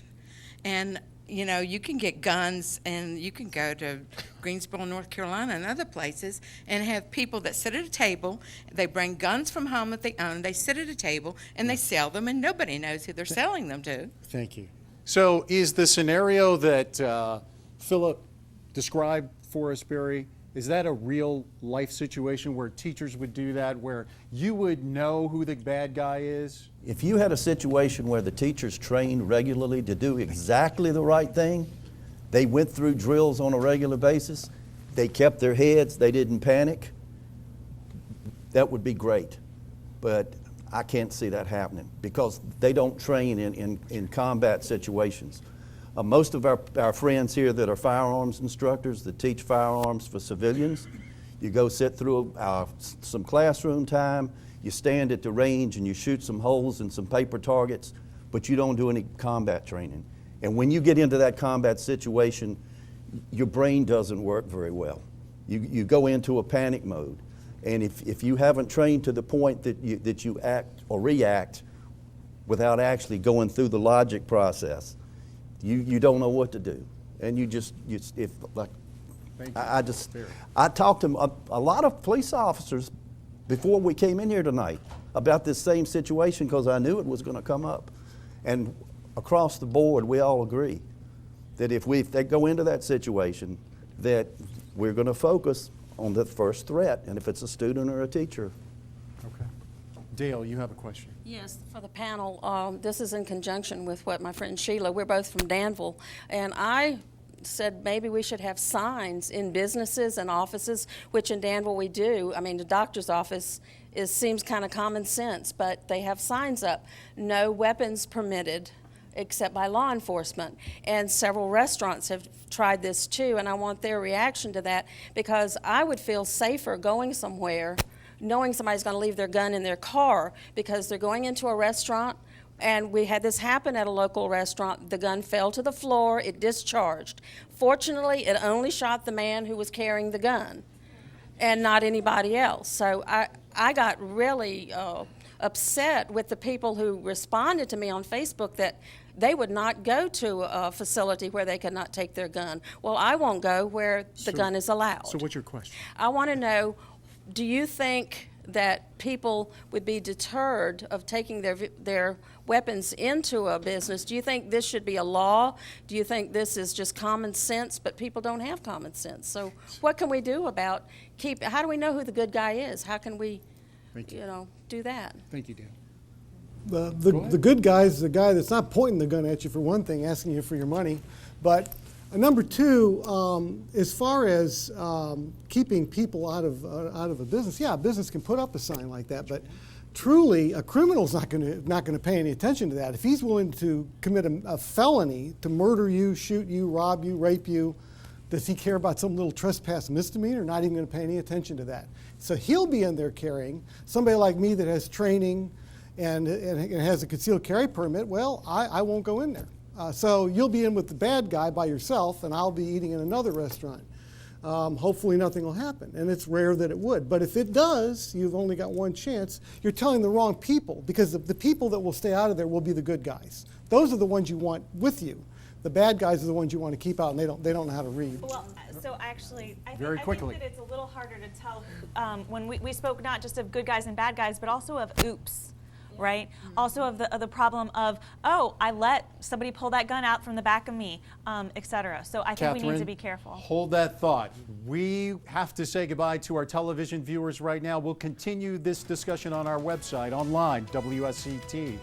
[SPEAKER 15] And you know, you can get guns, and you can go to Greensboro, North Carolina, and other places, and have people that sit at a table. They bring guns from home that they own. They sit at a table, and they sell them, and nobody knows who they're selling them to.
[SPEAKER 8] Thank you. So is the scenario that Philip described for us, Barry, is that a real life situation where teachers would do that, where you would know who the bad guy is?
[SPEAKER 11] If you had a situation where the teachers trained regularly to do exactly the right thing, they went through drills on a regular basis, they kept their heads, they didn't panic, that would be great. But I can't see that happening because they don't train in combat situations. Most of our friends here that are firearms instructors that teach firearms for civilians, you go sit through some classroom time, you stand at the range and you shoot some holes in some paper targets, but you don't do any combat training. And when you get into that combat situation, your brain doesn't work very well. You go into a panic mode. And if you haven't trained to the point that you act or react without actually going through the logic process, you don't know what to do. And I talked to a lot of police officers before we came in here tonight about this same situation because I knew it was going to come up. And across the board, we all agree that if they go into that situation, that we're going to focus on the first threat, and if it's a student or a teacher.
[SPEAKER 8] Okay. Dale, you have a question.
[SPEAKER 16] Yes, for the panel. This is in conjunction with what my friend Sheila, we're both from Danville, and I said maybe we should have signs in businesses and offices, which in Danville we do. I mean, the doctor's office seems kind of common sense, but they have signs up, no weapons permitted except by law enforcement. And several restaurants have tried this too, and I want their reaction to that because I would feel safer going somewhere knowing somebody's going to leave their gun in their car because they're going into a restaurant. And we had this happen at a local restaurant. The gun fell to the floor, it discharged. Fortunately, it only shot the man who was carrying the gun and not anybody else. So I got really upset with the people who responded to me on Facebook that they would not go to a facility where they could not take their gun. Well, I won't go where the gun is allowed.
[SPEAKER 8] So what's your question?
[SPEAKER 16] I want to know, do you think that people would be deterred of taking their weapons into a business? Do you think this should be a law? Do you think this is just common sense, but people don't have common sense? So what can we do about how do we know who the good guy is? How can we, do that?
[SPEAKER 8] Thank you, Dan.
[SPEAKER 3] The good guy is the guy that's not pointing the gun at you, for one thing, asking you for your money. But number two, as far as keeping people out of a business, yeah, a business can put up a sign like that, but truly, a criminal's not going to pay any attention to that. If he's willing to commit a felony, to murder you, shoot you, rob you, rape you, does he care about some little trespass misdemeanor? Not even going to pay any attention to that. So he'll be in there carrying. Somebody like me that has training and has a concealed carry permit, well, I won't go in there. So you'll be in with the bad guy by yourself, and I'll be eating in another restaurant. Hopefully nothing will happen, and it's rare that it would. But if it does, you've only got one chance. You're telling the wrong people, because the people that will stay out of there will be the good guys. Those are the ones you want with you. The bad guys are the ones you want to keep out, and they don't know how to read.
[SPEAKER 12] Well, so actually, I
[SPEAKER 8] Very
[SPEAKER 12] think
[SPEAKER 8] quickly.
[SPEAKER 12] that it's a little harder to tell when we spoke not just of good guys and bad guys, but also of oops. Right? Also of the problem of, oh, I let somebody pull that gun out from the back of me, etc. So I think we need to be careful.
[SPEAKER 8] Hold that thought. We have to say goodbye to our television viewers right now. We'll continue this discussion on our website, online, WSCT.com.